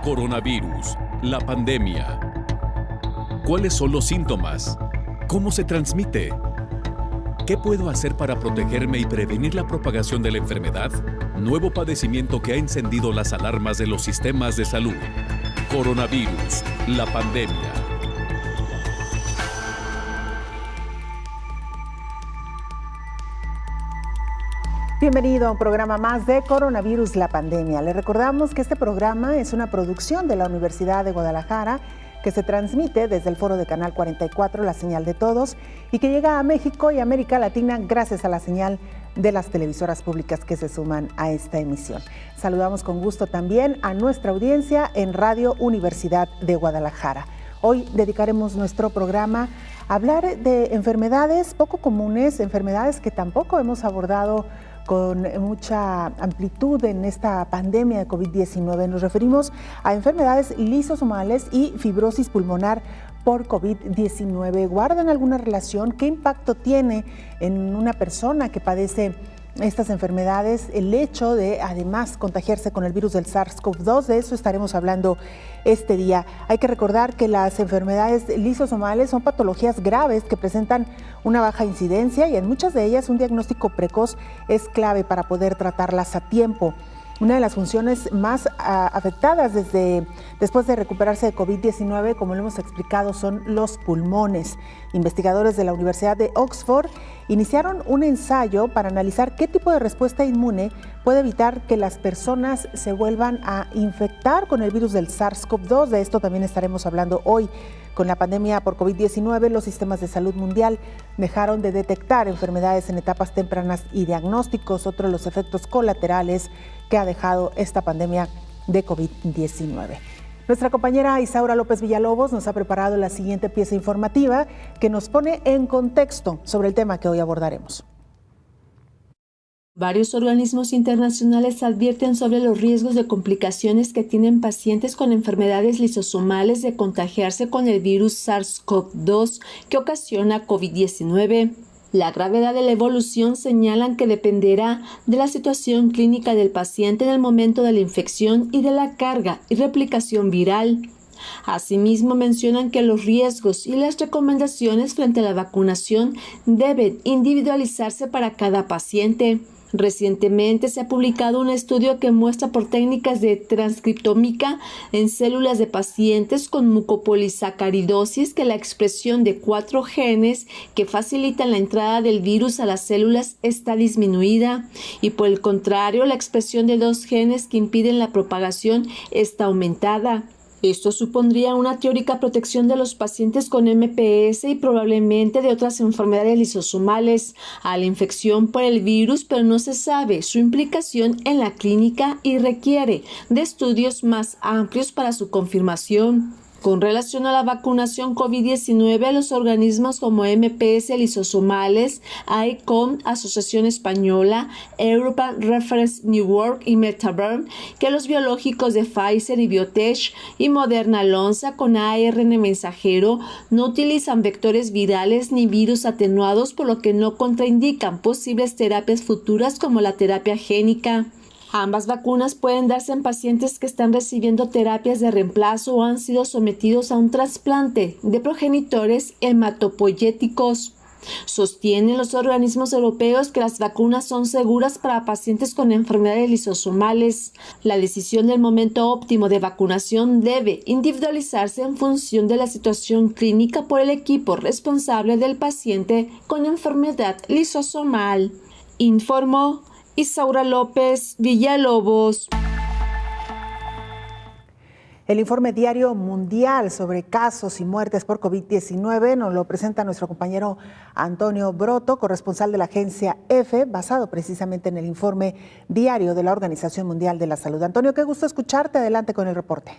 Coronavirus, la pandemia. ¿Cuáles son los síntomas? ¿Cómo se transmite? ¿Qué puedo hacer para protegerme y prevenir la propagación de la enfermedad? Nuevo padecimiento que ha encendido las alarmas de los sistemas de salud. Coronavirus, la pandemia. Bienvenido a un programa más de Coronavirus, la pandemia. Le recordamos que este programa es una producción de la Universidad de Guadalajara que se transmite desde el foro de Canal 44, la señal de todos, y que llega a México y América Latina gracias a la señal de las televisoras públicas que se suman a esta emisión. Saludamos con gusto también a nuestra audiencia en Radio Universidad de Guadalajara. Hoy dedicaremos nuestro programa a hablar de enfermedades poco comunes, enfermedades que tampoco hemos abordado con mucha amplitud en esta pandemia de COVID-19. Nos referimos a enfermedades lisosomales y fibrosis pulmonar por COVID-19. ¿Guardan alguna relación? ¿Qué impacto tiene en una persona que padece estas enfermedades el hecho de además contagiarse con el virus del SARS-CoV-2? De eso estaremos hablando este día. Hay que recordar que las enfermedades lisosomales son patologías graves que presentan una baja incidencia y en muchas de ellas un diagnóstico precoz es clave para poder tratarlas a tiempo. Una de las funciones más afectadas después de recuperarse de COVID-19, como lo hemos explicado, son los pulmones. Investigadores de la Universidad de Oxford iniciaron un ensayo para analizar qué tipo de respuesta inmune puede evitar que las personas se vuelvan a infectar con el virus del SARS-CoV-2. De esto también estaremos hablando hoy. Con la pandemia por COVID-19, los sistemas de salud mundial dejaron de detectar enfermedades en etapas tempranas y diagnósticos, otro de los efectos colaterales que ha dejado esta pandemia de COVID-19. Nuestra compañera Isaura López Villalobos nos ha preparado la siguiente pieza informativa que nos pone en contexto sobre el tema que hoy abordaremos. Varios organismos internacionales advierten sobre los riesgos de complicaciones que tienen pacientes con enfermedades lisosomales de contagiarse con el virus SARS-CoV-2 que ocasiona COVID-19. La gravedad de la evolución señalan que dependerá de la situación clínica del paciente en el momento de la infección y de la carga y replicación viral. Asimismo, mencionan que los riesgos y las recomendaciones frente a la vacunación deben individualizarse para cada paciente. Recientemente se ha publicado un estudio que muestra por técnicas de transcriptómica en células de pacientes con mucopolisacaridosis que la expresión de 4 genes que facilitan la entrada del virus a las células está disminuida y por el contrario la expresión de 2 genes que impiden la propagación está aumentada. Esto supondría una teórica protección de los pacientes con MPS y probablemente de otras enfermedades lisosomales a la infección por el virus, pero no se sabe su implicación en la clínica y requiere de estudios más amplios para su confirmación. Con relación a la vacunación COVID-19, los organismos como MPS lisosomales, ICOM, Asociación Española, European Reference Network y Metaverm, que los biológicos de Pfizer y Biotech y Moderna Lonza con ARN mensajero no utilizan vectores virales ni virus atenuados, por lo que no contraindican posibles terapias futuras como la terapia génica. Ambas vacunas pueden darse en pacientes que están recibiendo terapias de reemplazo o han sido sometidos a un trasplante de progenitores hematopoyéticos. Sostienen los organismos europeos que las vacunas son seguras para pacientes con enfermedades lisosomales. La decisión del momento óptimo de vacunación debe individualizarse en función de la situación clínica por el equipo responsable del paciente con enfermedad lisosomal. Informó Isaura López Villalobos. El informe diario mundial sobre casos y muertes por COVID-19 nos lo presenta nuestro compañero Antonio Broto, corresponsal de la agencia EFE, basado precisamente en el informe diario de la Organización Mundial de la Salud. Antonio, qué gusto escucharte. Adelante con el reporte.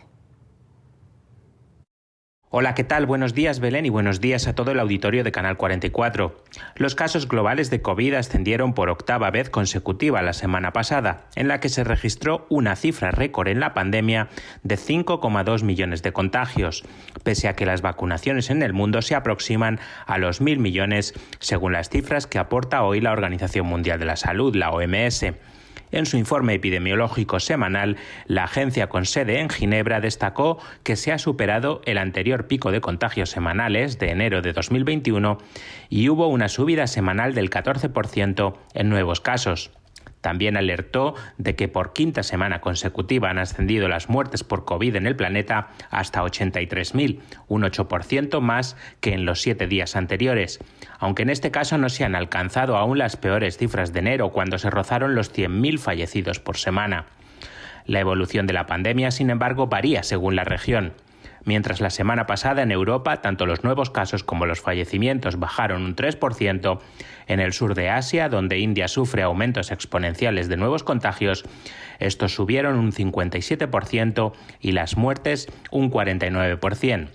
Hola, ¿qué tal? Buenos días, Belén, y buenos días a todo el auditorio de Canal 44. Los casos globales de COVID ascendieron por 8ª vez consecutiva la semana pasada, en la que se registró una cifra récord en la pandemia de 5,2 millones de contagios, pese a que las vacunaciones en el mundo se aproximan a los 1.000 millones, según las cifras que aporta hoy la Organización Mundial de la Salud, la OMS. En su informe epidemiológico semanal, la agencia con sede en Ginebra destacó que se ha superado el anterior pico de contagios semanales de enero de 2021 y hubo una subida semanal del 14% en nuevos casos. También alertó de que por quinta semana consecutiva han ascendido las muertes por COVID en el planeta hasta 83.000, un 8% más que en los 7 días anteriores, aunque en este caso no se han alcanzado aún las peores cifras de enero, cuando se rozaron los 100.000 fallecidos por semana. La evolución de la pandemia, sin embargo, varía según la región. Mientras la semana pasada en Europa tanto los nuevos casos como los fallecimientos bajaron un 3%, en el sur de Asia, donde India sufre aumentos exponenciales de nuevos contagios, estos subieron un 57% y las muertes un 49%.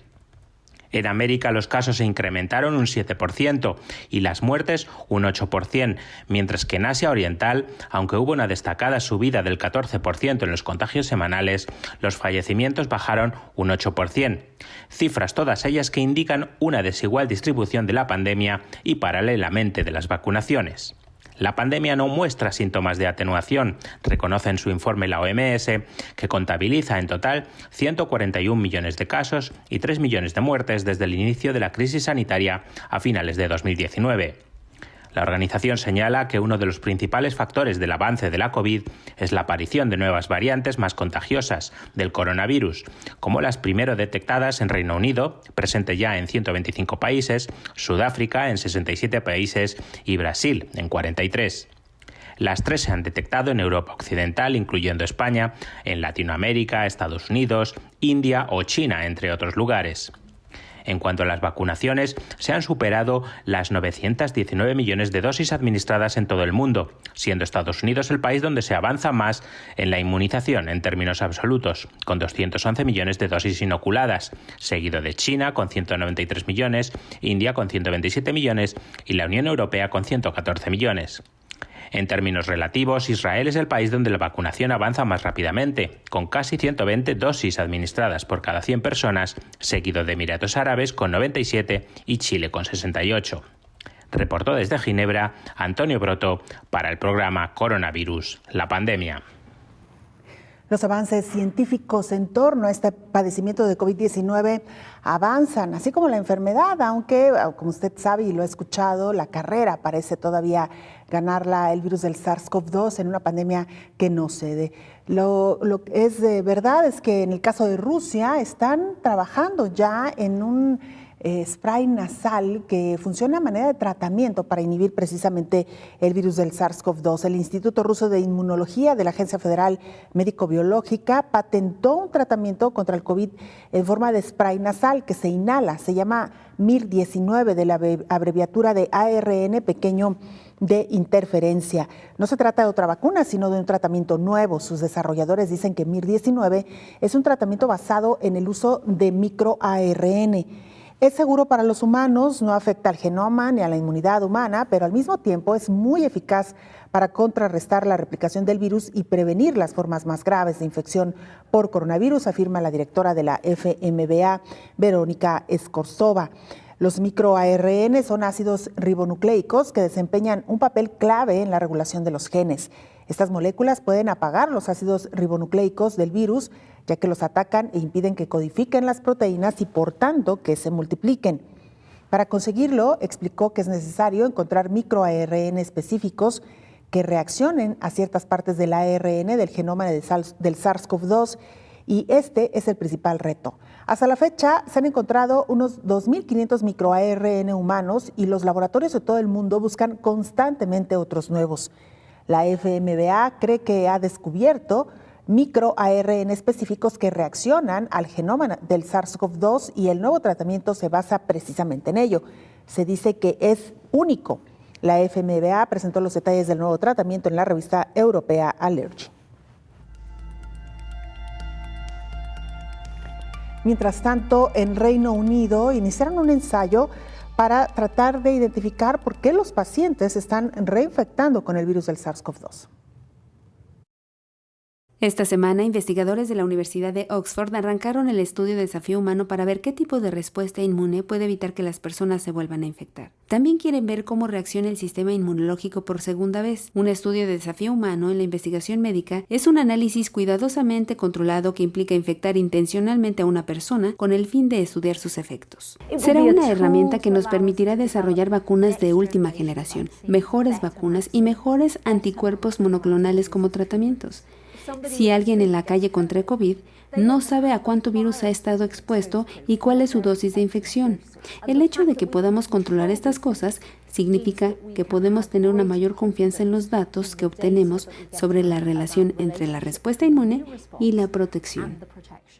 En América los casos se incrementaron un 7% y las muertes un 8%, mientras que en Asia Oriental, aunque hubo una destacada subida del 14% en los contagios semanales, los fallecimientos bajaron un 8%. Cifras todas ellas que indican una desigual distribución de la pandemia y paralelamente de las vacunaciones. La pandemia no muestra síntomas de atenuación, reconoce en su informe la OMS, que contabiliza en total 141 millones de casos y 3 millones de muertes desde el inicio de la crisis sanitaria a finales de 2019. La organización señala que uno de los principales factores del avance de la COVID es la aparición de nuevas variantes más contagiosas del coronavirus, como las primero detectadas en Reino Unido, presente ya en 125 países, Sudáfrica en 67 países y Brasil en 43. Las 3 se han detectado en Europa Occidental, incluyendo España, en Latinoamérica, Estados Unidos, India o China, entre otros lugares. En cuanto a las vacunaciones, se han superado las 919 millones de dosis administradas en todo el mundo, siendo Estados Unidos el país donde se avanza más en la inmunización en términos absolutos, con 211 millones de dosis inoculadas, seguido de China con 193 millones, India con 127 millones y la Unión Europea con 114 millones. En términos relativos, Israel es el país donde la vacunación avanza más rápidamente, con casi 120 dosis administradas por cada 100 personas, seguido de Emiratos Árabes con 97 y Chile con 68. Reportó desde Ginebra Antonio Broto para el programa Coronavirus, la pandemia. Los avances científicos en torno a este padecimiento de COVID-19 avanzan, así como la enfermedad, aunque, como usted sabe y lo ha escuchado, la carrera parece todavía ganarla el virus del SARS-CoV-2 en una pandemia que no cede. Lo que es verdad es que en el caso de Rusia están trabajando ya en un spray nasal que funciona a manera de tratamiento para inhibir precisamente el virus del SARS-CoV-2. El Instituto Ruso de Inmunología de la Agencia Federal Médico-Biológica patentó un tratamiento contra el COVID en forma de spray nasal que se inhala. Se llama MIR-19, de la abreviatura de ARN pequeño de interferencia. No se trata de otra vacuna, sino de un tratamiento nuevo. Sus desarrolladores dicen que MIR-19 es un tratamiento basado en el uso de microARN. Es seguro para los humanos, no afecta al genoma ni a la inmunidad humana, pero al mismo tiempo es muy eficaz para contrarrestar la replicación del virus y prevenir las formas más graves de infección por coronavirus, afirma la directora de la FMBA, Verónica Escorzova. Los microARN son ácidos ribonucleicos que desempeñan un papel clave en la regulación de los genes. Estas moléculas pueden apagar los ácidos ribonucleicos del virus, ya que los atacan e impiden que codifiquen las proteínas y, por tanto, que se multipliquen. Para conseguirlo, explicó que es necesario encontrar microARN específicos que reaccionen a ciertas partes del ARN del genoma del SARS-CoV-2, y este es el principal reto. Hasta la fecha se han encontrado unos 2.500 microARN humanos y los laboratorios de todo el mundo buscan constantemente otros nuevos. La FMBA cree que ha descubierto microARN específicos que reaccionan al genoma del SARS-CoV-2 y el nuevo tratamiento se basa precisamente en ello. Se dice que es único. La FMBA presentó los detalles del nuevo tratamiento en la revista europea Allergy. Mientras tanto, en Reino Unido iniciaron un ensayo para tratar de identificar por qué los pacientes están reinfectando con el virus del SARS-CoV-2. Esta semana, investigadores de la Universidad de Oxford arrancaron el estudio de desafío humano para ver qué tipo de respuesta inmune puede evitar que las personas se vuelvan a infectar. También quieren ver cómo reacciona el sistema inmunológico por segunda vez. Un estudio de desafío humano en la investigación médica es un análisis cuidadosamente controlado que implica infectar intencionalmente a una persona con el fin de estudiar sus efectos. Será una herramienta que nos permitirá desarrollar vacunas de última generación, mejores vacunas y mejores anticuerpos monoclonales como tratamientos. Si alguien en la calle contrae COVID, no sabe a cuánto virus ha estado expuesto y cuál es su dosis de infección. El hecho de que podamos controlar estas cosas significa que podemos tener una mayor confianza en los datos que obtenemos sobre la relación entre la respuesta inmune y la protección.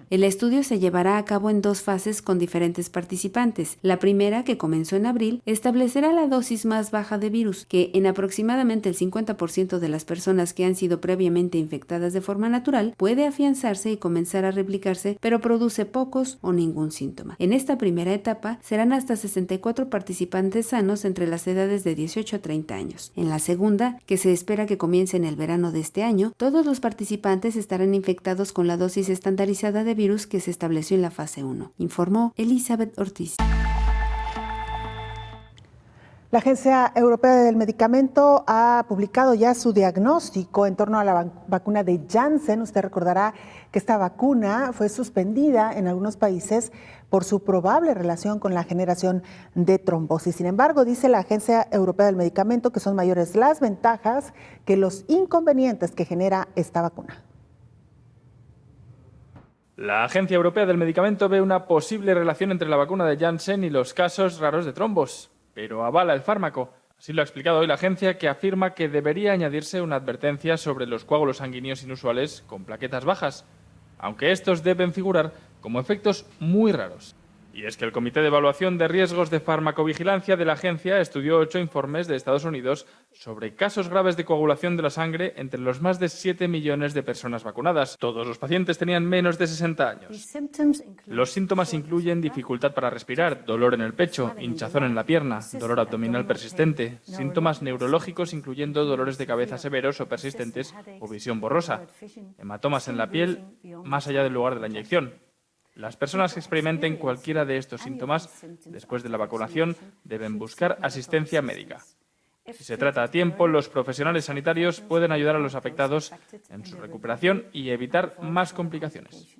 El estudio se llevará a cabo en 2 fases con diferentes participantes. La primera, que comenzó en abril, establecerá la dosis más baja de virus, que en aproximadamente el 50% de las personas que han sido previamente infectadas de forma natural puede afianzarse y comenzar a replicarse, pero produce pocos o ningún síntoma. En esta primera etapa serán hasta 64 participantes sanos entre las edades de 18 a 30 años. En la segunda, que se espera que comience en el verano de este año, todos los participantes estarán infectados con la dosis estandarizada de virus que se estableció en la fase 1, informó Elizabeth Ortiz. La Agencia Europea del Medicamento ha publicado ya su diagnóstico en torno a la vacuna de Janssen. Usted recordará que esta vacuna fue suspendida en algunos países por su probable relación con la generación de trombosis. Sin embargo, dice la Agencia Europea del Medicamento que son mayores las ventajas que los inconvenientes que genera esta vacuna. La Agencia Europea del Medicamento ve una posible relación entre la vacuna de Janssen y los casos raros de trombos, pero avala el fármaco. Así lo ha explicado hoy la agencia, que afirma que debería añadirse una advertencia sobre los coágulos sanguíneos inusuales con plaquetas bajas, aunque estos deben figurar como efectos muy raros. Y es que el Comité de Evaluación de Riesgos de Farmacovigilancia de la agencia estudió 8 informes de Estados Unidos sobre casos graves de coagulación de la sangre entre los más de 7 millones de personas vacunadas. Todos los pacientes tenían menos de 60 años. Los síntomas incluyen dificultad para respirar, dolor en el pecho, hinchazón en la pierna, dolor abdominal persistente, síntomas neurológicos incluyendo dolores de cabeza severos o persistentes o visión borrosa, hematomas en la piel más allá del lugar de la inyección. Las personas que experimenten cualquiera de estos síntomas después de la vacunación deben buscar asistencia médica. Si se trata a tiempo, los profesionales sanitarios pueden ayudar a los afectados en su recuperación y evitar más complicaciones.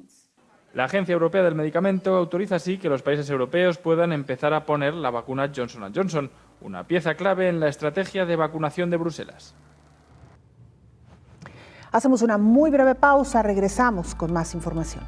La Agencia Europea del Medicamento autoriza así que los países europeos puedan empezar a poner la vacuna Johnson & Johnson, una pieza clave en la estrategia de vacunación de Bruselas. Hacemos una muy breve pausa, regresamos con más información.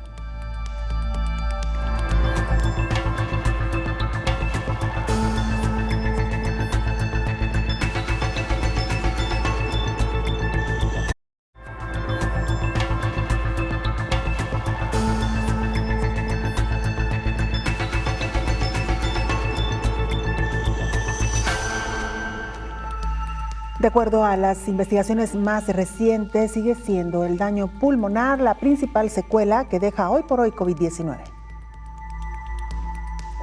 De acuerdo a las investigaciones más recientes, sigue siendo el daño pulmonar la principal secuela que deja hoy por hoy COVID-19.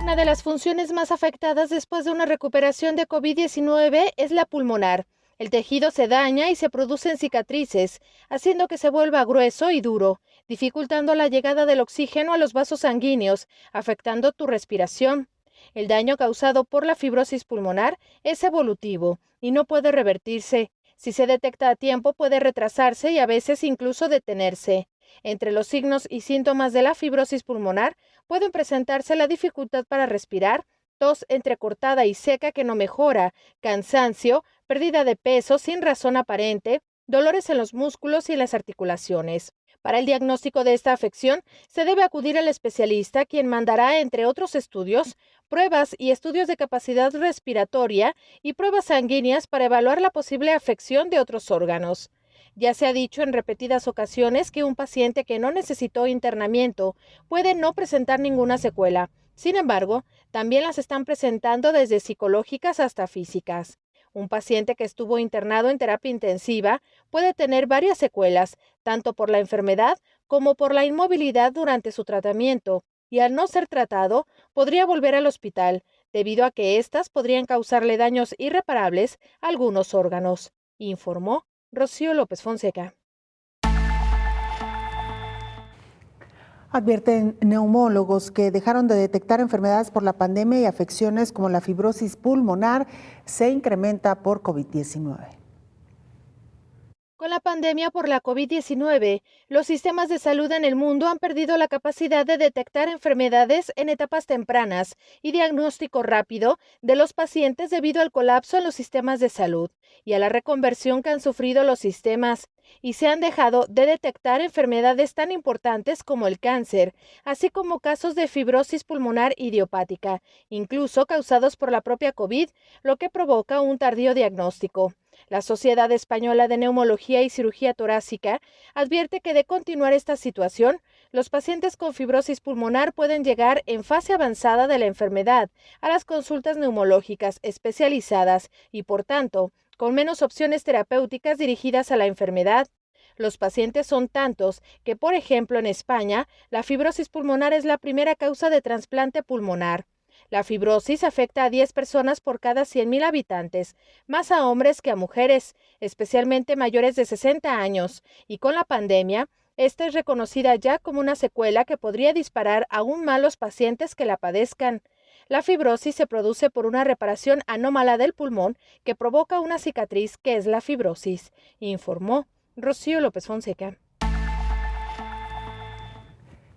Una de las funciones más afectadas después de una recuperación de COVID-19 es la pulmonar. El tejido se daña y se producen cicatrices, haciendo que se vuelva grueso y duro, dificultando la llegada del oxígeno a los vasos sanguíneos, afectando tu respiración. El daño causado por la fibrosis pulmonar es evolutivo y no puede revertirse. Si se detecta a tiempo, puede retrasarse y a veces incluso detenerse. Entre los signos y síntomas de la fibrosis pulmonar pueden presentarse la dificultad para respirar, tos entrecortada y seca que no mejora, cansancio, pérdida de peso sin razón aparente, dolores en los músculos y en las articulaciones. Para el diagnóstico de esta afección, se debe acudir al especialista, quien mandará, entre otros estudios, pruebas y estudios de capacidad respiratoria y pruebas sanguíneas para evaluar la posible afección de otros órganos. Ya se ha dicho en repetidas ocasiones que un paciente que no necesitó internamiento puede no presentar ninguna secuela. Sin embargo, también las están presentando desde psicológicas hasta físicas. Un paciente que estuvo internado en terapia intensiva puede tener varias secuelas, tanto por la enfermedad como por la inmovilidad durante su tratamiento, y al no ser tratado, podría volver al hospital, debido a que éstas podrían causarle daños irreparables a algunos órganos, informó Rocío López Fonseca. Advierten neumólogos que dejaron de detectar enfermedades por la pandemia y afecciones como la fibrosis pulmonar se incrementa por COVID-19. Con la pandemia por la COVID-19, los sistemas de salud en el mundo han perdido la capacidad de detectar enfermedades en etapas tempranas y diagnóstico rápido de los pacientes debido al colapso en los sistemas de salud y a la reconversión que han sufrido los sistemas, y se han dejado de detectar enfermedades tan importantes como el cáncer, así como casos de fibrosis pulmonar idiopática, incluso causados por la propia COVID, lo que provoca un tardío diagnóstico. La Sociedad Española de Neumología y Cirugía Torácica advierte que de continuar esta situación, los pacientes con fibrosis pulmonar pueden llegar en fase avanzada de la enfermedad a las consultas neumológicas especializadas y, por tanto, con menos opciones terapéuticas dirigidas a la enfermedad. Los pacientes son tantos que, por ejemplo, en España, la fibrosis pulmonar es la primera causa de trasplante pulmonar. La fibrosis afecta a 10 personas por cada 100,000 habitantes, más a hombres que a mujeres, especialmente mayores de 60 años, y con la pandemia, esta es reconocida ya como una secuela que podría disparar aún más los pacientes que la padezcan. La fibrosis se produce por una reparación anómala del pulmón que provoca una cicatriz que es la fibrosis, informó Rocío López Fonseca.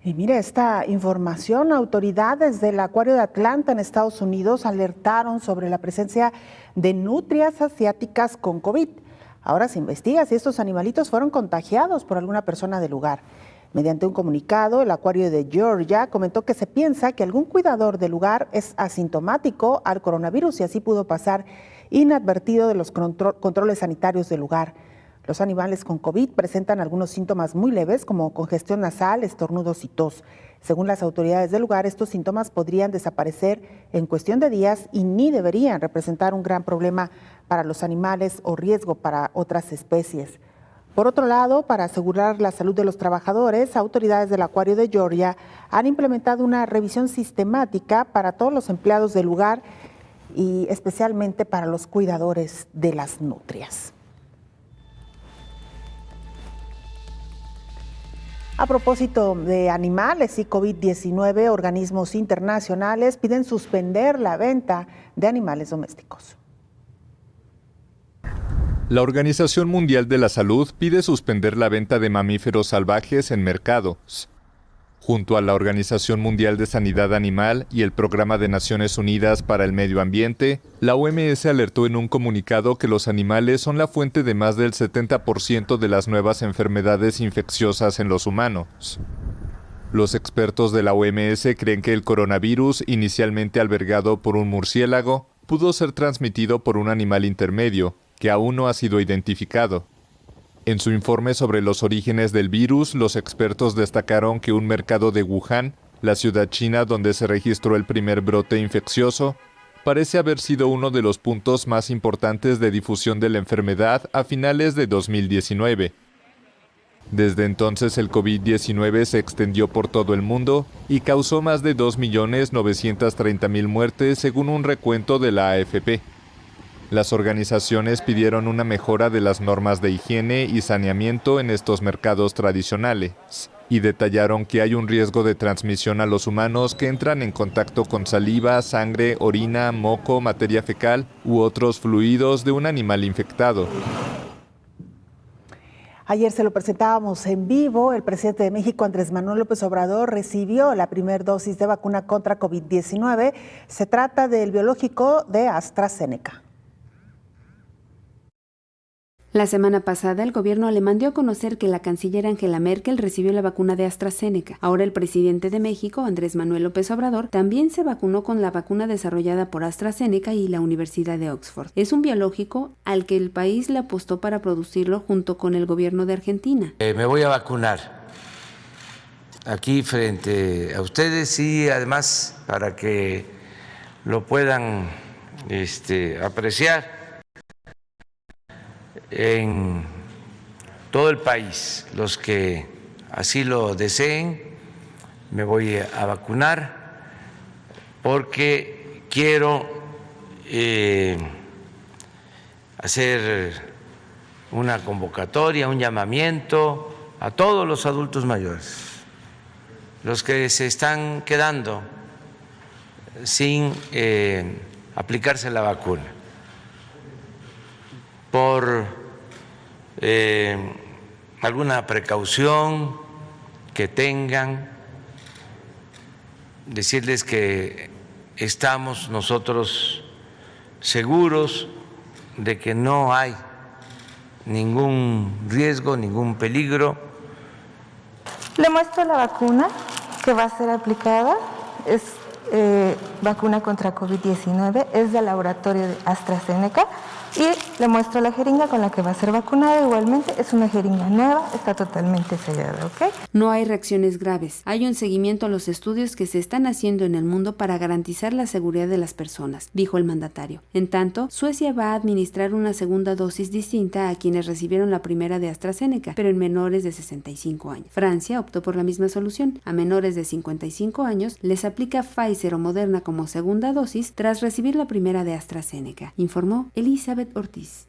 Y mire esta información, autoridades del Acuario de Atlanta en Estados Unidos alertaron sobre la presencia de nutrias asiáticas con COVID. Ahora se investiga si estos animalitos fueron contagiados por alguna persona del lugar. Mediante un comunicado, el Acuario de Georgia comentó que se piensa que algún cuidador del lugar es asintomático al coronavirus y así pudo pasar inadvertido de los controles sanitarios del lugar. Los animales con COVID presentan algunos síntomas muy leves como congestión nasal, estornudos y tos. Según las autoridades del lugar, estos síntomas podrían desaparecer en cuestión de días y ni deberían representar un gran problema para los animales o riesgo para otras especies. Por otro lado, para asegurar la salud de los trabajadores, autoridades del Acuario de Georgia han implementado una revisión sistemática para todos los empleados del lugar y especialmente para los cuidadores de las nutrias. A propósito de animales y COVID-19, organismos internacionales piden suspender la venta de animales domésticos. La Organización Mundial de la Salud pide suspender la venta de mamíferos salvajes en mercados. Junto a la Organización Mundial de Sanidad Animal y el Programa de Naciones Unidas para el Medio Ambiente, la OMS alertó en un comunicado que los animales son la fuente de más del 70% de las nuevas enfermedades infecciosas en los humanos. Los expertos de la OMS creen que el coronavirus, inicialmente albergado por un murciélago, pudo ser transmitido por un animal intermedio, que aún no ha sido identificado. En su informe sobre los orígenes del virus, los expertos destacaron que un mercado de Wuhan, la ciudad china donde se registró el primer brote infeccioso, parece haber sido uno de los puntos más importantes de difusión de la enfermedad a finales de 2019. Desde entonces el COVID-19 se extendió por todo el mundo y causó más de 2.930.000 muertes según un recuento de la AFP. Las organizaciones pidieron una mejora de las normas de higiene y saneamiento en estos mercados tradicionales y detallaron que hay un riesgo de transmisión a los humanos que entran en contacto con saliva, sangre, orina, moco, materia fecal u otros fluidos de un animal infectado. Ayer se lo presentábamos en vivo, el presidente de México, Andrés Manuel López Obrador, recibió la primera dosis de vacuna contra COVID-19. Se trata del biológico de AstraZeneca. La semana pasada, el gobierno alemán dio a conocer que la canciller Angela Merkel recibió la vacuna de AstraZeneca. Ahora el presidente de México, Andrés Manuel López Obrador, también se vacunó con la vacuna desarrollada por AstraZeneca y la Universidad de Oxford. Es un biológico al que el país le apostó para producirlo junto con el gobierno de Argentina. Me voy a vacunar aquí frente a ustedes y además para que lo puedan apreciar en todo el país. Los que así lo deseen, me voy a vacunar porque quiero hacer una convocatoria, un llamamiento a todos los adultos mayores los que se están quedando sin aplicarse la vacuna por alguna precaución que tengan, decirles que estamos nosotros seguros de que no hay ningún riesgo, ningún peligro. Le muestro la vacuna que va a ser aplicada. Es vacuna contra COVID-19, es del laboratorio de AstraZeneca, y le muestro la jeringa con la que va a ser vacunada. Igualmente es una jeringa nueva, está totalmente sellada, ¿ok? No hay reacciones graves. Hay un seguimiento a los estudios que se están haciendo en el mundo para garantizar la seguridad de las personas, dijo el mandatario. En tanto, Suecia va a administrar una segunda dosis distinta a quienes recibieron la primera de AstraZeneca, pero en menores de 65 años. Francia optó por la misma solución. A menores de 55 años les aplica Pfizer o Moderna como segunda dosis tras recibir la primera de AstraZeneca, informó Elizabeth Ortiz.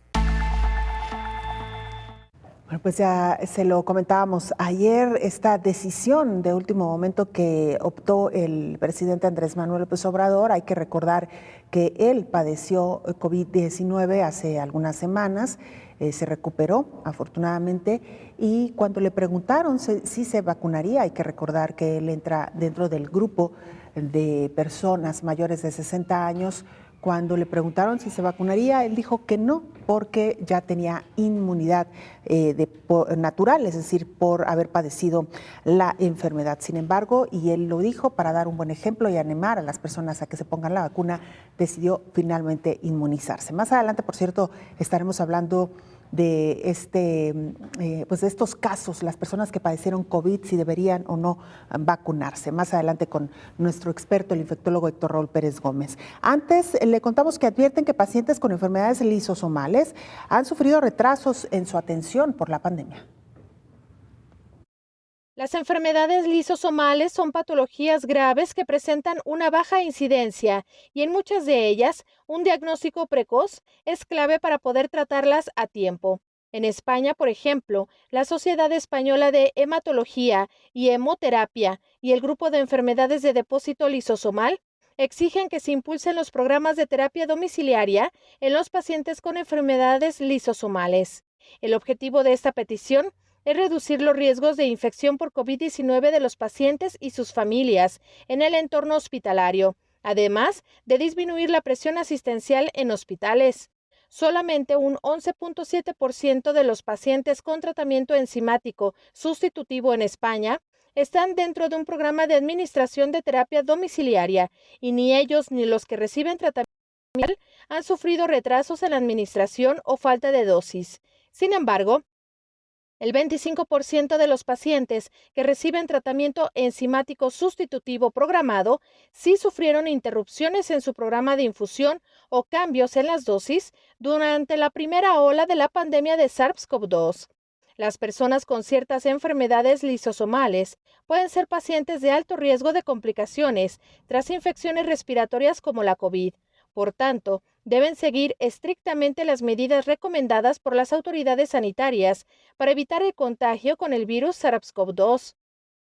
Bueno, pues ya se lo comentábamos ayer, esta decisión de último momento que optó el presidente Andrés Manuel López Obrador. Hay que recordar que él padeció COVID-19 hace algunas semanas, se recuperó afortunadamente, y cuando le preguntaron si se vacunaría, hay que recordar que él entra dentro del grupo de personas mayores de 60 años, cuando le preguntaron si se vacunaría, él dijo que no, porque ya tenía inmunidad natural, es decir, por haber padecido la enfermedad. Sin embargo, y él lo dijo para dar un buen ejemplo y animar a las personas a que se pongan la vacuna, decidió finalmente inmunizarse. Más adelante, por cierto, estaremos hablando de pues de estos casos, las personas que padecieron COVID, si deberían o no vacunarse. Más adelante con nuestro experto, el infectólogo Héctor Raúl Pérez Gómez. Antes, le contamos que advierten que pacientes con enfermedades lisosomales han sufrido retrasos en su atención por la pandemia. Las enfermedades lisosomales son patologías graves que presentan una baja incidencia y en muchas de ellas un diagnóstico precoz es clave para poder tratarlas a tiempo. En España, por ejemplo, la Sociedad Española de Hematología y Hemoterapia y el Grupo de Enfermedades de Depósito Lisosomal exigen que se impulsen los programas de terapia domiciliaria en los pacientes con enfermedades lisosomales. El objetivo de esta petición es reducir los riesgos de infección por COVID-19 de los pacientes y sus familias en el entorno hospitalario, además de disminuir la presión asistencial en hospitales. Solamente un 11.7% de los pacientes con tratamiento enzimático sustitutivo en España están dentro de un programa de administración de terapia domiciliaria, y ni ellos ni los que reciben tratamiento han sufrido retrasos en la administración o falta de dosis. Sin embargo, el 25% de los pacientes que reciben tratamiento enzimático sustitutivo programado sí sufrieron interrupciones en su programa de infusión o cambios en las dosis durante la primera ola de la pandemia de SARS-CoV-2. Las personas con ciertas enfermedades lisosomales pueden ser pacientes de alto riesgo de complicaciones tras infecciones respiratorias como la COVID. Por tanto, deben seguir estrictamente las medidas recomendadas por las autoridades sanitarias para evitar el contagio con el virus SARS-CoV-2.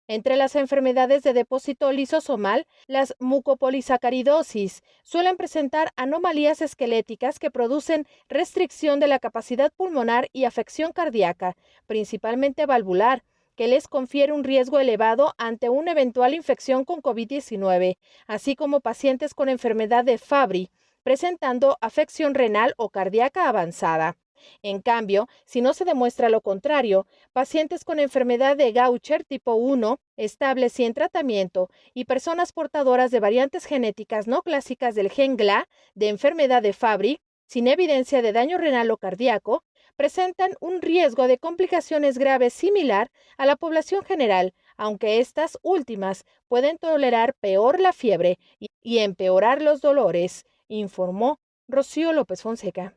Entre las enfermedades de depósito lisosomal, las mucopolisacaridosis suelen presentar anomalías esqueléticas que producen restricción de la capacidad pulmonar y afección cardíaca, principalmente valvular, que les confiere un riesgo elevado ante una eventual infección con COVID-19, así como pacientes con enfermedad de Fabry, presentando afección renal o cardíaca avanzada. En cambio, si no se demuestra lo contrario, pacientes con enfermedad de Gaucher tipo 1, estables y en tratamiento, y personas portadoras de variantes genéticas no clásicas del gen GLA de enfermedad de Fabry, sin evidencia de daño renal o cardíaco, presentan un riesgo de complicaciones graves similar a la población general, aunque estas últimas pueden tolerar peor la fiebre y empeorar los dolores, informó Rocío López Fonseca.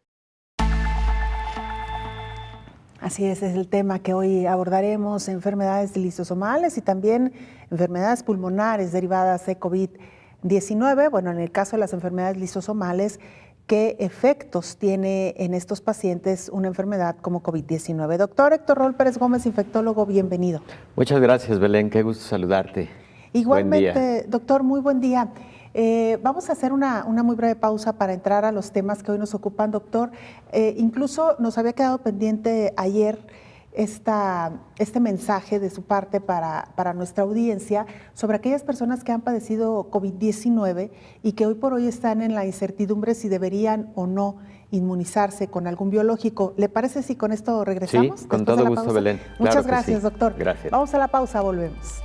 Así es el tema que hoy abordaremos: enfermedades lisosomales y también enfermedades pulmonares derivadas de COVID-19. Bueno, en el caso de las enfermedades lisosomales, ¿qué efectos tiene en estos pacientes una enfermedad como COVID-19? Doctor Héctor Raúl Pérez Gómez, infectólogo, bienvenido. Muchas gracias, Belén, qué gusto saludarte. Igualmente, doctor, muy buen día. Vamos a hacer una muy breve pausa para entrar a los temas que hoy nos ocupan, doctor. Incluso nos había quedado pendiente ayer este mensaje de su parte para nuestra audiencia sobre aquellas personas que han padecido COVID-19 y que hoy por hoy están en la incertidumbre si deberían o no inmunizarse con algún biológico. ¿Le parece si con esto regresamos? Sí, con todo gusto, Belén. Muchas gracias, doctor. Gracias. Vamos a la pausa, volvemos.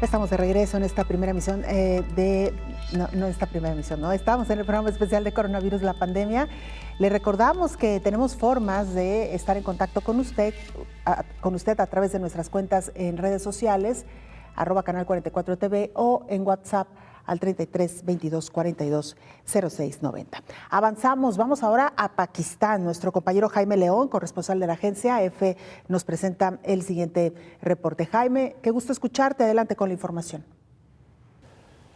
Estamos de regreso en esta primera emisión estamos en el programa especial de Coronavirus, la pandemia. Le recordamos que tenemos formas de estar en contacto con usted a través de nuestras cuentas en redes sociales, @canal44tv o en WhatsApp al 33 22 42 06 90. Avanzamos, vamos ahora a Pakistán. Nuestro compañero Jaime León, corresponsal de la agencia EFE, nos presenta el siguiente reporte. Jaime, qué gusto escucharte. Adelante con la información.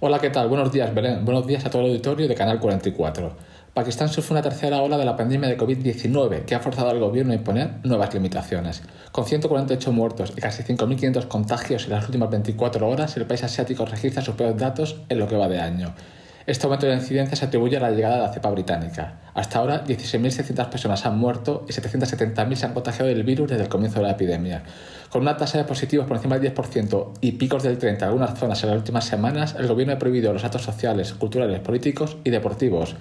Hola, ¿qué tal? Buenos días, Belén. Buenos días a todo el auditorio de Canal 44. Pakistán sufre una tercera ola de la pandemia de COVID-19 que ha forzado al gobierno a imponer nuevas limitaciones. Con 148 muertos y casi 5.500 contagios en las últimas 24 horas, el país asiático registra sus peores datos en lo que va de año. Este aumento de incidencia se atribuye a la llegada de la cepa británica. Hasta ahora, 16.600 personas han muerto y 770.000 se han contagiado del virus desde el comienzo de la epidemia. Con una tasa de positivos por encima del 10% y picos del 30% en algunas zonas en las últimas semanas, el gobierno ha prohibido los actos sociales, culturales, políticos y deportivos.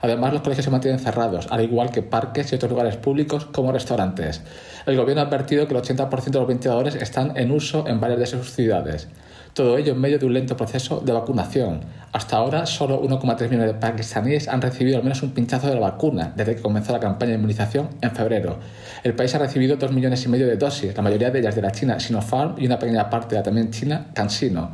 Además, los colegios se mantienen cerrados, al igual que parques y otros lugares públicos como restaurantes. El gobierno ha advertido que el 80% de los ventiladores están en uso en varias de sus ciudades. Todo ello en medio de un lento proceso de vacunación. Hasta ahora, solo 1,3 millones de pakistaníes han recibido al menos un pinchazo de la vacuna desde que comenzó la campaña de inmunización en febrero. El país ha recibido 2,5 millones de dosis, la mayoría de ellas de la China Sinopharm y una pequeña parte de la también China CanSino.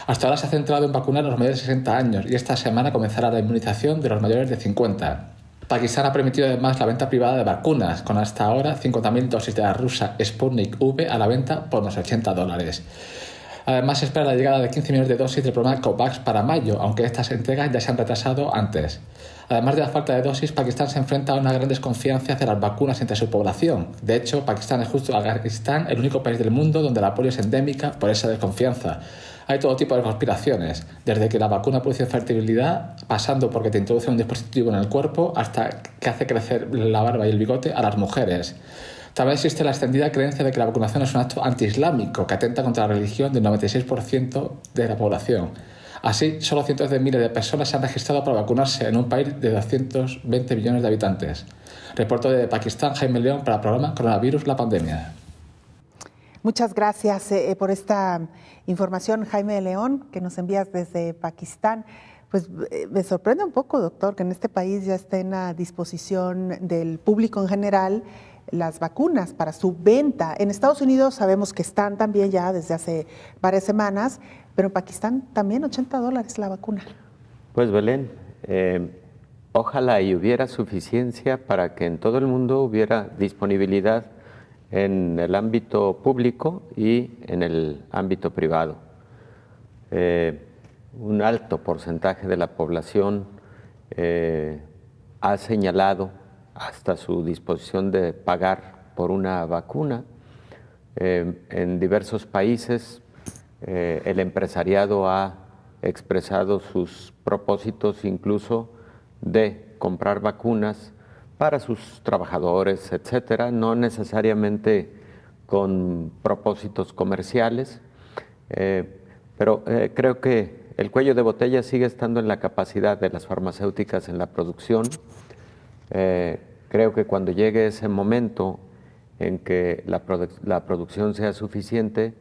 Hasta ahora se ha centrado en vacunar a los mayores de 60 años y esta semana comenzará la inmunización de los mayores de 50. Pakistán ha permitido además la venta privada de vacunas, con hasta ahora 50.000 dosis de la rusa Sputnik V a la venta por unos $80. Además, se espera la llegada de 15 millones de dosis del programa COVAX para mayo, aunque estas entregas ya se han retrasado antes. Además de la falta de dosis, Pakistán se enfrenta a una gran desconfianza hacia las vacunas entre su población. De hecho, Pakistán es justo Afganistán el único país del mundo donde la polio es endémica por esa desconfianza. Hay todo tipo de conspiraciones, desde que la vacuna produce fertilidad, pasando porque te introduce un dispositivo en el cuerpo, hasta que hace crecer la barba y el bigote a las mujeres. También existe la extendida creencia de que la vacunación es un acto antiislámico que atenta contra la religión del 96% de la población. Así, solo cientos de miles de personas se han registrado para vacunarse en un país de 220 millones de habitantes. Reporto de Pakistán, Jaime León, para el programa Coronavirus, la pandemia. Muchas gracias por esta información, Jaime León, que nos envías desde Pakistán. Pues me sorprende un poco, doctor, que en este país ya estén a disposición del público en general las vacunas para su venta. En Estados Unidos sabemos que están también ya desde hace varias semanas, pero en Pakistán también $80 la vacuna. Pues Belén, ojalá y hubiera suficiencia para que en todo el mundo hubiera disponibilidad en el ámbito público y en el ámbito privado. Un alto porcentaje de la población ha señalado hasta su disposición de pagar por una vacuna. En diversos países el empresariado ha expresado sus propósitos incluso de comprar vacunas para sus trabajadores, etcétera, no necesariamente con propósitos comerciales, pero creo que el cuello de botella sigue estando en la capacidad de las farmacéuticas en la producción. Creo que cuando llegue ese momento en que la producción sea suficiente,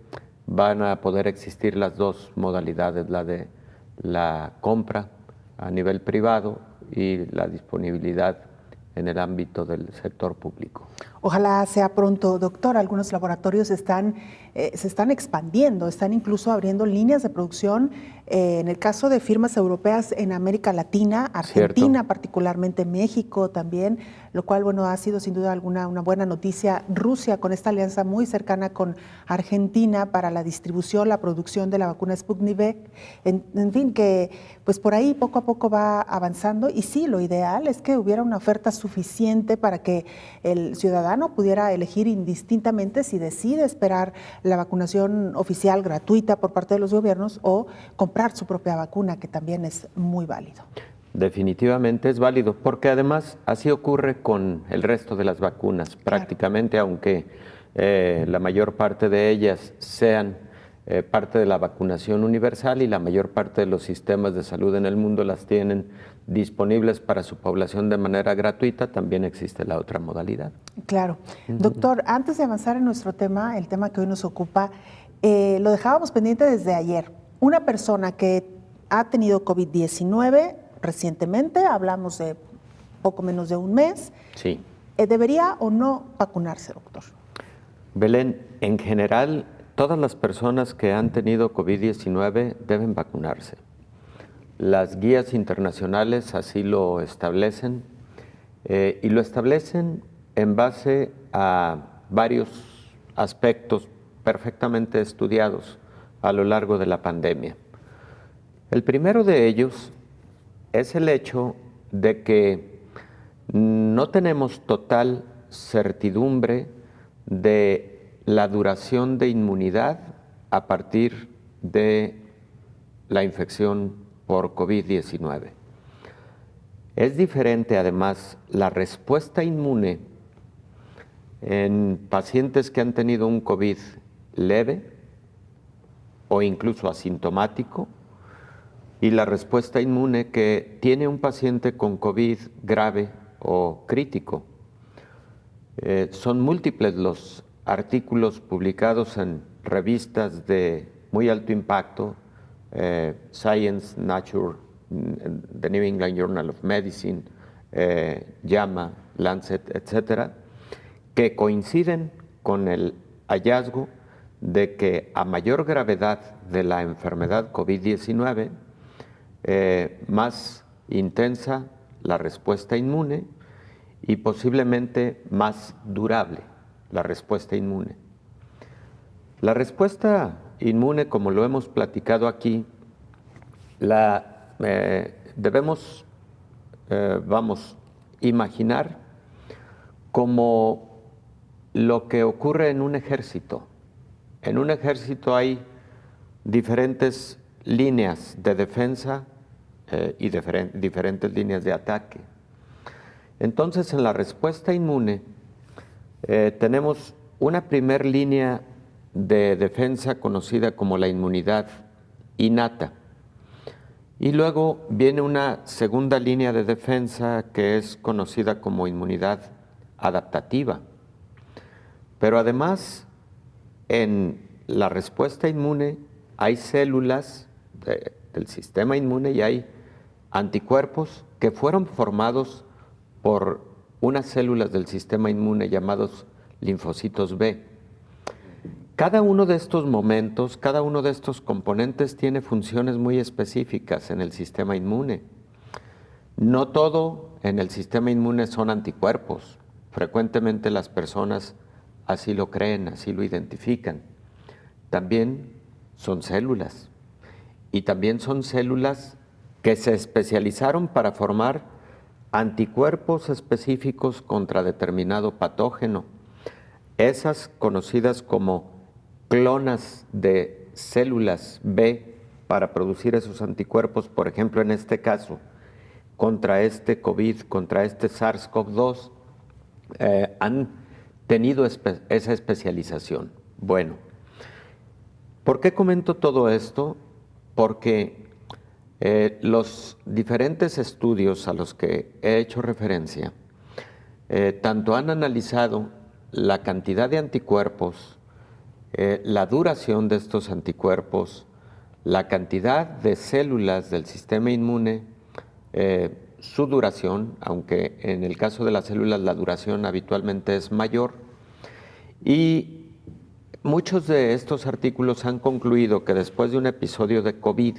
van a poder existir las dos modalidades, la de la compra a nivel privado y la disponibilidad en el ámbito del sector público. Ojalá sea pronto, doctor. Algunos laboratorios se están expandiendo, están incluso abriendo líneas de producción en el caso de firmas europeas en América Latina, Argentina, particularmente México también, lo cual, bueno, ha sido sin duda una buena noticia. Rusia, con esta alianza muy cercana con Argentina para la distribución, la producción de la vacuna Sputnik V, en fin, que pues por ahí poco a poco va avanzando. Y sí, lo ideal es que hubiera una oferta suficiente para que el ciudadano pudiera elegir indistintamente si decide esperar la vacunación oficial gratuita por parte de los gobiernos o comprar su propia vacuna, que también es muy válido. Definitivamente es válido, porque además así ocurre con el resto de las vacunas. Prácticamente, aunque la mayor parte de ellas sean parte de la vacunación universal y la mayor parte de los sistemas de salud en el mundo las tienen disponibles para su población de manera gratuita, también existe la otra modalidad. Claro. Doctor, antes de avanzar en nuestro tema, el tema que hoy nos ocupa, lo dejábamos pendiente desde ayer. Una persona que ha tenido COVID-19 recientemente, hablamos de poco menos de un mes, sí. ¿Debería o no vacunarse, doctor? Belén, en general, todas las personas que han tenido COVID-19 deben vacunarse. Las guías internacionales así lo establecen y lo establecen en base a varios aspectos perfectamente estudiados a lo largo de la pandemia. El primero de ellos es el hecho de que no tenemos total certidumbre de la duración de inmunidad a partir de la infección por COVID-19. Es diferente, además, la respuesta inmune en pacientes que han tenido un COVID leve o incluso asintomático y la respuesta inmune que tiene un paciente con COVID grave o crítico. Son múltiples los artículos publicados en revistas de muy alto impacto, Science, Nature, The New England Journal of Medicine, JAMA, Lancet, etcétera, que coinciden con el hallazgo de que a mayor gravedad de la enfermedad COVID-19, más intensa la respuesta inmune y posiblemente más durable la respuesta inmune. La respuesta inmune, como lo hemos platicado aquí, debemos, imaginar como lo que ocurre en un ejército. En un ejército hay diferentes líneas de defensa y diferentes líneas de ataque. Entonces, en la respuesta inmune tenemos una primer línea de defensa conocida como la inmunidad innata. Y luego viene una segunda línea de defensa que es conocida como inmunidad adaptativa. Pero además, en la respuesta inmune hay células del sistema inmune y hay anticuerpos que fueron formados por unas células del sistema inmune llamados linfocitos B. Cada uno de estos momentos, cada uno de estos componentes tiene funciones muy específicas en el sistema inmune. No todo en el sistema inmune son anticuerpos. Frecuentemente las personas así lo creen, así lo identifican. También son células. Y también son células que se especializaron para formar anticuerpos específicos contra determinado patógeno. Esas conocidas como clonas de células B para producir esos anticuerpos, por ejemplo, en este caso, contra este COVID, contra este SARS-CoV-2, han tenido esa especialización. Bueno, ¿por qué comento todo esto? Porque los diferentes estudios a los que he hecho referencia, tanto han analizado la cantidad de anticuerpos, la duración de estos anticuerpos, la cantidad de células del sistema inmune, su duración, aunque en el caso de las células la duración habitualmente es mayor, y muchos de estos artículos han concluido que después de un episodio de COVID,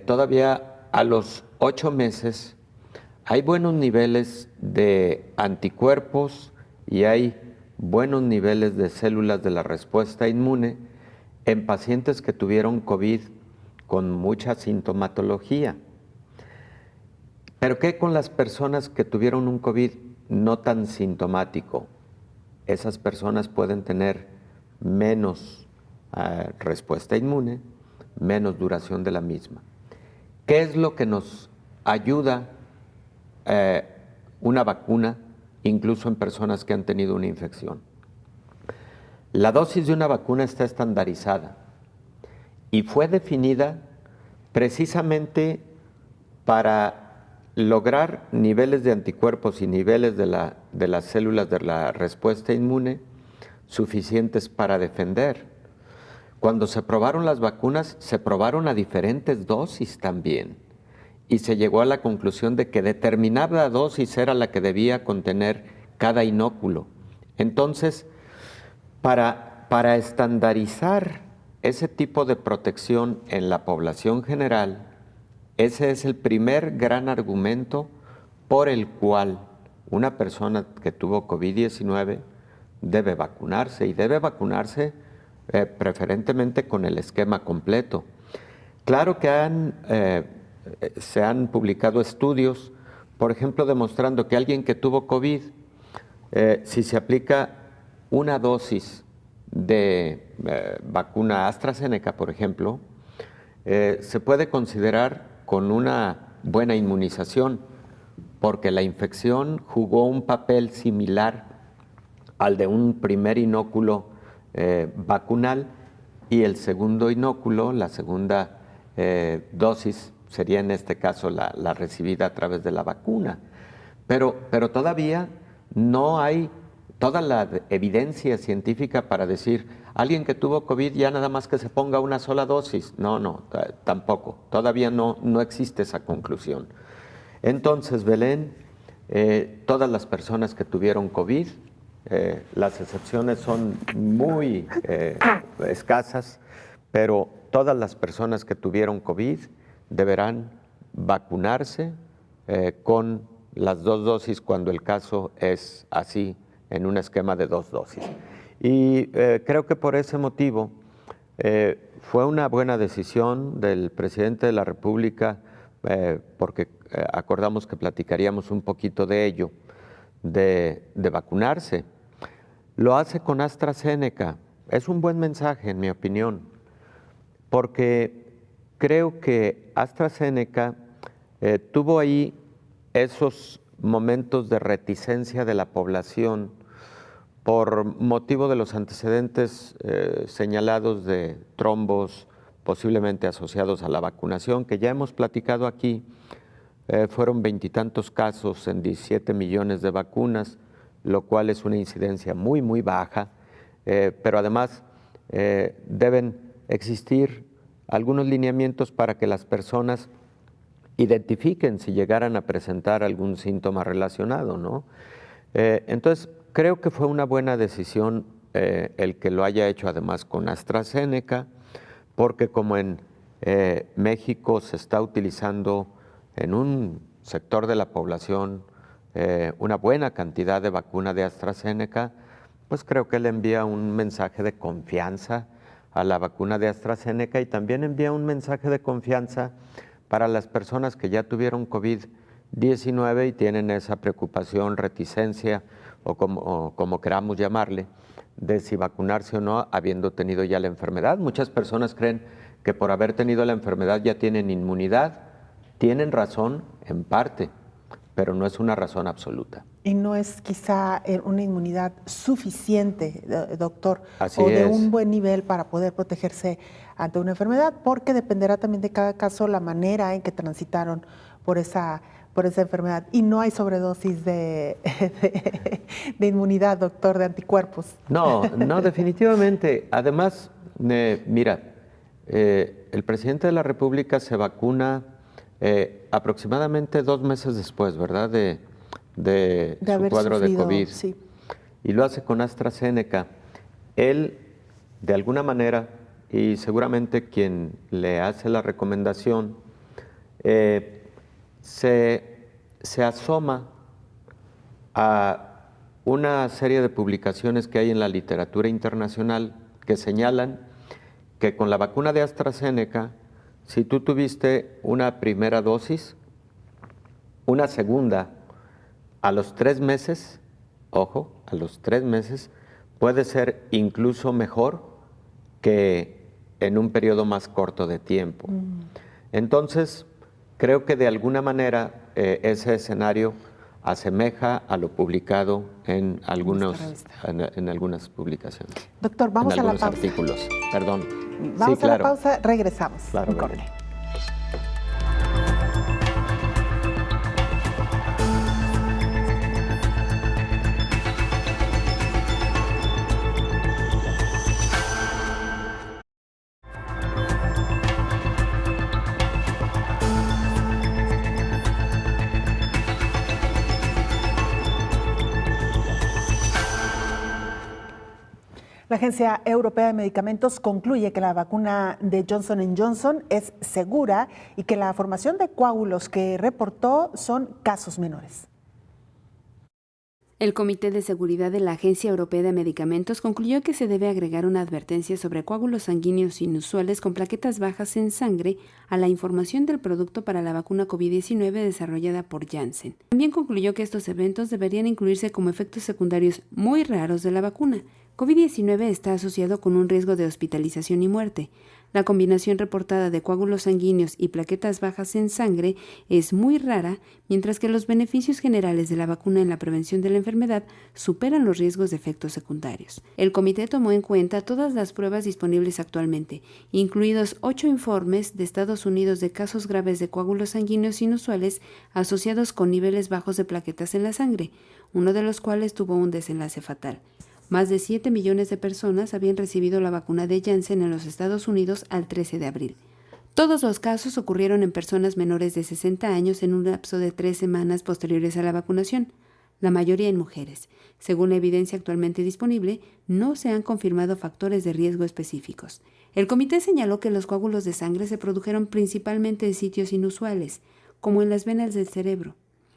todavía a los 8 meses hay buenos niveles de anticuerpos y hay buenos niveles de células de la respuesta inmune en pacientes que tuvieron COVID con mucha sintomatología. Pero ¿qué con las personas que tuvieron un COVID no tan sintomático? Esas personas pueden tener menos respuesta inmune, menos duración de la misma. ¿Qué es lo que nos ayuda una vacuna, incluso en personas que han tenido una infección? La dosis de una vacuna está estandarizada y fue definida precisamente para lograr niveles de anticuerpos y niveles de las células de la respuesta inmune suficientes para defender. Cuando se probaron las vacunas, se probaron a diferentes dosis también, y se llegó a la conclusión de que determinada dosis era la que debía contener cada inóculo. Entonces, para estandarizar ese tipo de protección en la población general, ese es el primer gran argumento por el cual una persona que tuvo COVID-19 debe vacunarse, y debe vacunarse preferentemente con el esquema completo. Claro que se han publicado estudios, por ejemplo, demostrando que alguien que tuvo COVID, si se aplica una dosis de vacuna AstraZeneca, por ejemplo, se puede considerar con una buena inmunización, porque la infección jugó un papel similar al de un primer inóculo vacunal, y el segundo inóculo, la segunda dosis, sería en este caso la recibida a través de la vacuna. Pero todavía no hay toda la evidencia científica para decir, alguien que tuvo COVID ya nada más que se ponga una sola dosis. No, tampoco. Todavía no existe esa conclusión. Entonces, Belén, todas las personas que tuvieron COVID, las excepciones son muy escasas, pero todas las personas que tuvieron COVID deberán vacunarse con las 2 dosis cuando el caso es así, en un esquema de 2 dosis. Y creo que por ese motivo fue una buena decisión del presidente de la República, porque acordamos que platicaríamos un poquito de ello, de vacunarse. Lo hace con AstraZeneca. Es un buen mensaje, en mi opinión, porque creo que AstraZeneca tuvo ahí esos momentos de reticencia de la población por motivo de los antecedentes señalados de trombos posiblemente asociados a la vacunación, que ya hemos platicado aquí. Fueron 20 y tantos casos en 17 millones de vacunas, lo cual es una incidencia muy, muy baja, pero además deben existir algunos lineamientos para que las personas identifiquen si llegaran a presentar algún síntoma relacionado, ¿no? Entonces, creo que fue una buena decisión el que lo haya hecho además con AstraZeneca, porque como en México se está utilizando en un sector de la población una buena cantidad de vacuna de AstraZeneca, pues creo que le envía un mensaje de confianza a la vacuna de AstraZeneca, y también envía un mensaje de confianza para las personas que ya tuvieron COVID-19 y tienen esa preocupación, reticencia o como queramos llamarle, de si vacunarse o no habiendo tenido ya la enfermedad. Muchas personas creen que por haber tenido la enfermedad ya tienen inmunidad. Tienen razón en parte, pero no es una razón absoluta. Y no es quizá una inmunidad suficiente, doctor, Así o de es. un buen nivel para poder protegerse ante una enfermedad, porque dependerá también de cada caso la manera en que transitaron por esa enfermedad. Y no hay sobredosis de inmunidad, doctor, de anticuerpos. No, definitivamente. Además, mira, el presidente de la República se vacuna aproximadamente 2 meses después, ¿verdad?, de su cuadro de COVID. Sí. Y lo hace con AstraZeneca. Él, de alguna manera, y seguramente quien le hace la recomendación se asoma a una serie de publicaciones que hay en la literatura internacional que señalan que con la vacuna de AstraZeneca, si tú tuviste una primera dosis, una segunda a los 3 meses, ojo, a los 3 meses, puede ser incluso mejor que en un periodo más corto de tiempo. Entonces, creo que de alguna manera ese escenario asemeja a lo publicado en algunas publicaciones. Doctor, vamos a la pausa. Artículos, perdón. Vamos sí, claro. a la pausa, regresamos. Claro, un corte. La Agencia Europea de Medicamentos concluye que la vacuna de Johnson & Johnson es segura y que la formación de coágulos que reportó son casos menores. El Comité de Seguridad de la Agencia Europea de Medicamentos concluyó que se debe agregar una advertencia sobre coágulos sanguíneos inusuales con plaquetas bajas en sangre a la información del producto para la vacuna COVID-19 desarrollada por Janssen. También concluyó que estos eventos deberían incluirse como efectos secundarios muy raros de la vacuna. COVID-19 está asociado con un riesgo de hospitalización y muerte. La combinación reportada de coágulos sanguíneos y plaquetas bajas en sangre es muy rara, mientras que los beneficios generales de la vacuna en la prevención de la enfermedad superan los riesgos de efectos secundarios. El comité tomó en cuenta todas las pruebas disponibles actualmente, incluidos 8 informes de Estados Unidos de casos graves de coágulos sanguíneos inusuales asociados con niveles bajos de plaquetas en la sangre, uno de los cuales tuvo un desenlace fatal. Más de 7 millones de personas habían recibido la vacuna de Janssen en los Estados Unidos al 13 de abril. Todos los casos ocurrieron en personas menores de 60 años en un lapso de 3 semanas posteriores a la vacunación, la mayoría en mujeres. Según la evidencia actualmente disponible, no se han confirmado factores de riesgo específicos. El comité señaló que los coágulos de sangre se produjeron principalmente en sitios inusuales, como en las venas del cerebro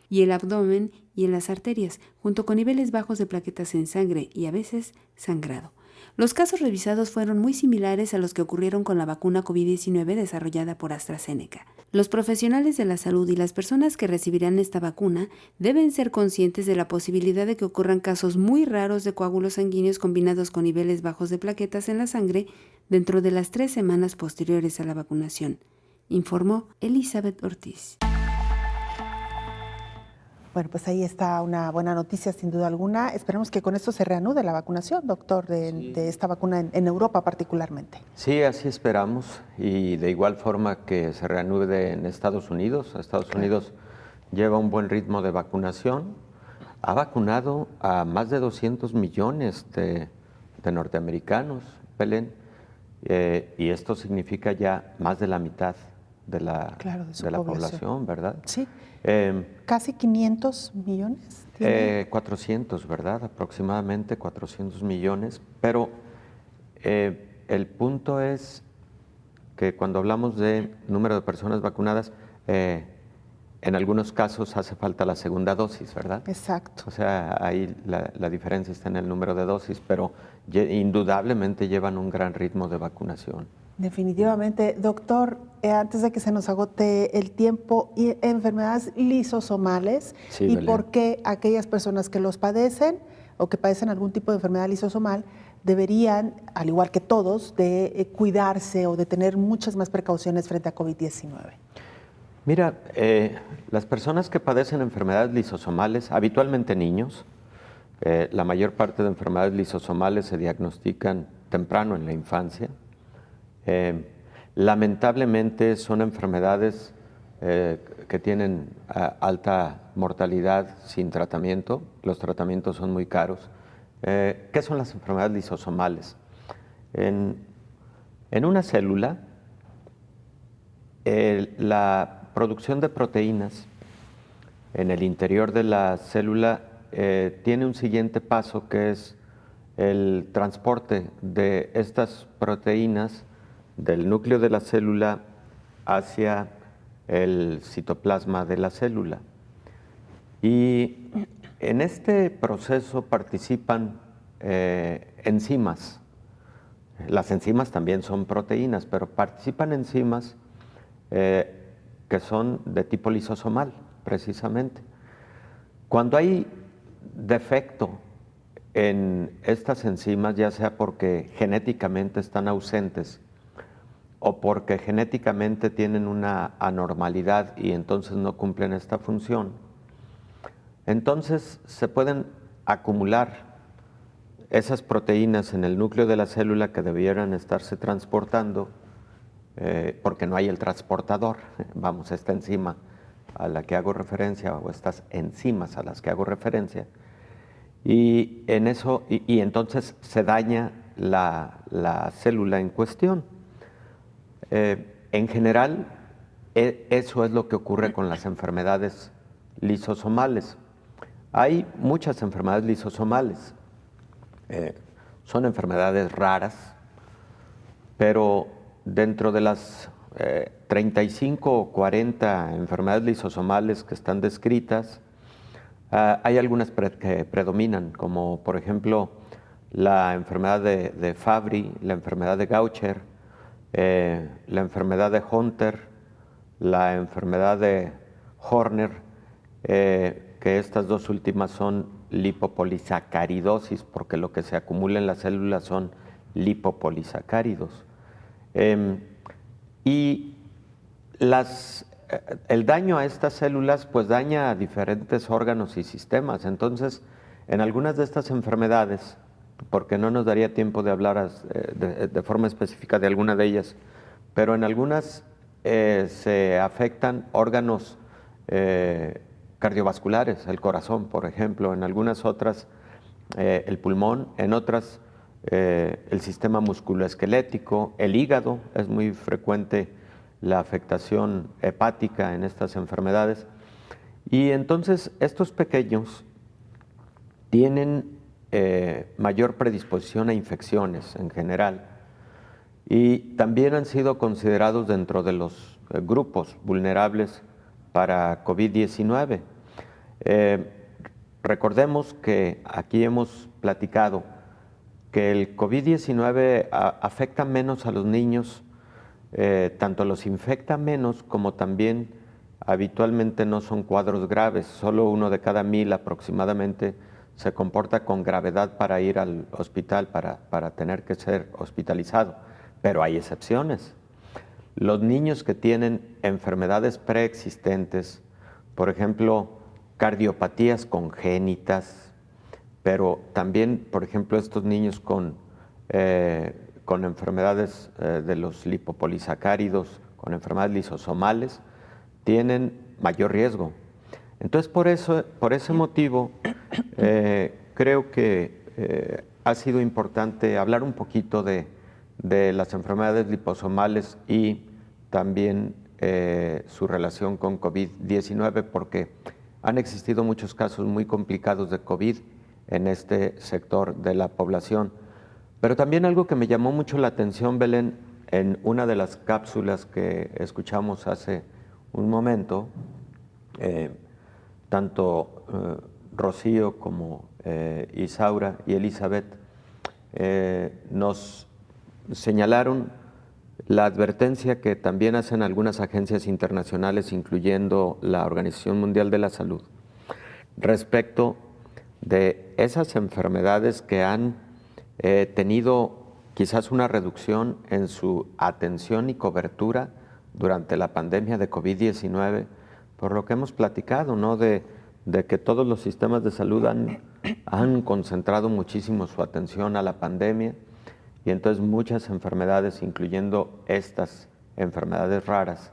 y el abdomen y en las arterias, junto con niveles bajos de plaquetas en sangre y a veces sangrado. Los casos revisados fueron muy similares a los que ocurrieron con la vacuna COVID-19 desarrollada por AstraZeneca. Los profesionales de la salud y las personas que recibirán esta vacuna deben ser conscientes de la posibilidad de que ocurran casos muy raros de coágulos sanguíneos combinados con niveles bajos de plaquetas en la sangre dentro de las 3 semanas posteriores a la vacunación, informó Elizabeth Ortiz. Bueno, pues ahí está una buena noticia, sin duda alguna. Esperemos que con esto se reanude la vacunación, doctor, de esta vacuna en Europa particularmente. Sí, así esperamos. Y de igual forma que se reanude en Estados Unidos. Estados Unidos lleva un buen ritmo de vacunación. Ha vacunado a más de 200 millones de norteamericanos, Belén. Y esto significa ya más de la mitad de la población, ¿verdad? Sí. ¿Casi 500 millones? 400, ¿verdad? Aproximadamente 400 millones. Pero el punto es que cuando hablamos de número de personas vacunadas, en algunos casos hace falta la segunda dosis, ¿verdad? Exacto. O sea, ahí la diferencia está en el número de dosis, pero indudablemente llevan un gran ritmo de vacunación. Definitivamente. Doctor, antes de que se nos agote el tiempo, enfermedades lisosomales, sí, y Belén, por qué aquellas personas que los padecen o que padecen algún tipo de enfermedad lisosomal deberían, al igual que todos, de cuidarse o de tener muchas más precauciones frente a COVID-19. Mira, las personas que padecen enfermedades lisosomales, habitualmente niños, la mayor parte de enfermedades lisosomales se diagnostican temprano en la infancia. Lamentablemente son enfermedades que tienen alta mortalidad sin tratamiento. Los tratamientos son muy caros. ¿Qué son las enfermedades lisosomales? En una célula, la producción de proteínas en el interior de la célula tiene un siguiente paso, que es el transporte de estas proteínas del núcleo de la célula hacia el citoplasma de la célula. Y en este proceso participan enzimas. Las enzimas también son proteínas, pero participan enzimas que son de tipo lisosomal, precisamente. Cuando hay defecto en estas enzimas, ya sea porque genéticamente están ausentes o porque genéticamente tienen una anormalidad y entonces no cumplen esta función, entonces se pueden acumular esas proteínas en el núcleo de la célula que debieran estarse transportando porque no hay el transportador, vamos, esta enzima a la que hago referencia o estas enzimas a las que hago referencia, y entonces se daña la célula en cuestión. En general, eso es lo que ocurre con las enfermedades lisosomales. Hay muchas enfermedades lisosomales, son enfermedades raras, pero dentro de las 35 o 40 enfermedades lisosomales que están descritas, hay algunas que predominan, como por ejemplo la enfermedad de Fabry, la enfermedad de Gaucher, la enfermedad de Hunter, la enfermedad de Horner, que estas dos últimas son lipopolisacaridosis, porque lo que se acumula en las células son lipopolisacáridos. Y el daño a estas células pues daña a diferentes órganos y sistemas. Entonces, en algunas de estas enfermedades, porque no nos daría tiempo de hablar de forma específica de alguna de ellas, pero en algunas se afectan órganos cardiovasculares, el corazón, por ejemplo, en algunas otras el pulmón, en otras el sistema musculoesquelético, el hígado, es muy frecuente la afectación hepática en estas enfermedades. Y entonces estos pequeños tienen mayor predisposición a infecciones en general y también han sido considerados dentro de los grupos vulnerables para COVID-19. Recordemos que aquí hemos platicado que el COVID-19 afecta menos a los niños, tanto los infecta menos como también habitualmente no son cuadros graves, solo 1 de cada 1000 aproximadamente se comporta con gravedad para ir al hospital, para tener que ser hospitalizado, pero hay excepciones. Los niños que tienen enfermedades preexistentes, por ejemplo, cardiopatías congénitas, pero también, por ejemplo, estos niños con enfermedades de los lipopolisacáridos, con enfermedades lisosomales, tienen mayor riesgo. Entonces, por ese motivo, creo que ha sido importante hablar un poquito de las enfermedades liposomales y también su relación con COVID-19, porque han existido muchos casos muy complicados de COVID en este sector de la población. Pero también algo que me llamó mucho la atención, Belén, en una de las cápsulas que escuchamos hace un momento, tanto Rocío como Isaura y Elizabeth nos señalaron la advertencia que también hacen algunas agencias internacionales, incluyendo la Organización Mundial de la Salud, respecto de esas enfermedades que han tenido quizás una reducción en su atención y cobertura durante la pandemia de COVID-19, por lo que hemos platicado, ¿no? De que todos los sistemas de salud han concentrado muchísimo su atención a la pandemia, y entonces muchas enfermedades, incluyendo estas enfermedades raras,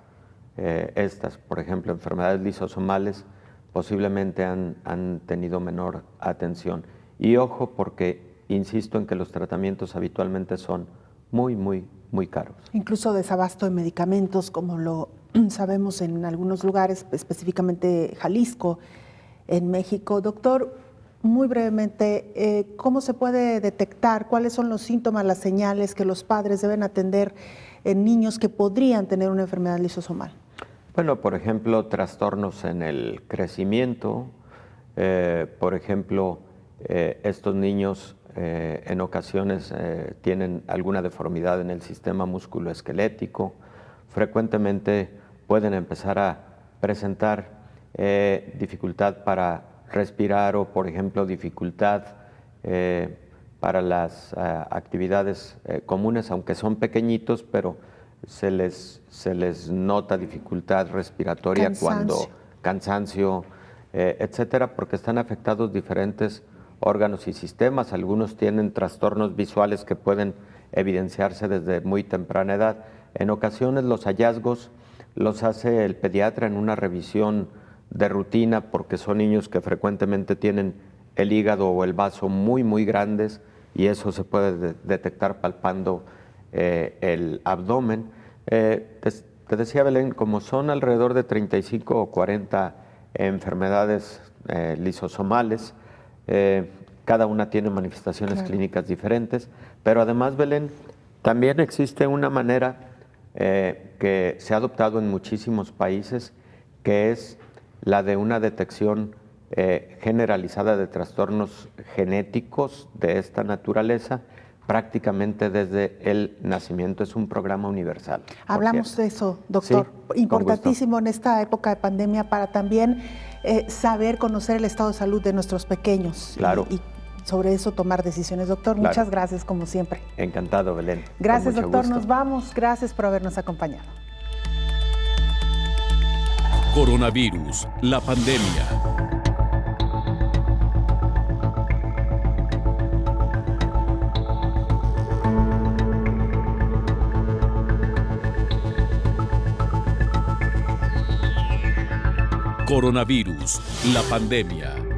por ejemplo, enfermedades lisosomales, posiblemente han tenido menor atención. Y ojo, porque insisto en que los tratamientos habitualmente son muy, muy, muy caros. Incluso desabasto de medicamentos, como lo sabemos en algunos lugares, específicamente Jalisco, en México. Doctor, muy brevemente, ¿cómo se puede detectar? ¿Cuáles son los síntomas, las señales que los padres deben atender en niños que podrían tener una enfermedad lisosomal? Bueno, por ejemplo, trastornos en el crecimiento. Por ejemplo, estos niños en ocasiones tienen alguna deformidad en el sistema musculoesquelético. Frecuentemente pueden empezar a presentar dificultad para respirar o, por ejemplo, dificultad para las actividades comunes, aunque son pequeñitos, pero se les nota dificultad respiratoria, cansancio, etcétera, porque están afectados diferentes órganos y sistemas. Algunos tienen trastornos visuales que pueden evidenciarse desde muy temprana edad. En ocasiones los hallazgos los hace el pediatra en una revisión de rutina, porque son niños que frecuentemente tienen el hígado o el vaso muy, muy grandes, y eso se puede detectar palpando el abdomen. Te decía, Belén, como son alrededor de 35 o 40 enfermedades lisosomales, cada una tiene manifestaciones clínicas diferentes, pero además, Belén, también existe una manera que se ha adoptado en muchísimos países, que es la de una detección generalizada de trastornos genéticos de esta naturaleza, prácticamente desde el nacimiento. Es un programa universal. Hablamos de eso, doctor. Sí, importantísimo en esta época de pandemia para también saber, conocer el estado de salud de nuestros pequeños. Claro. Y sobre eso tomar decisiones. Doctor, claro. Muchas gracias como siempre. Encantado, Belén. Gracias, doctor. Gusto. Nos vamos. Gracias por habernos acompañado. Coronavirus, la pandemia. Coronavirus, la pandemia.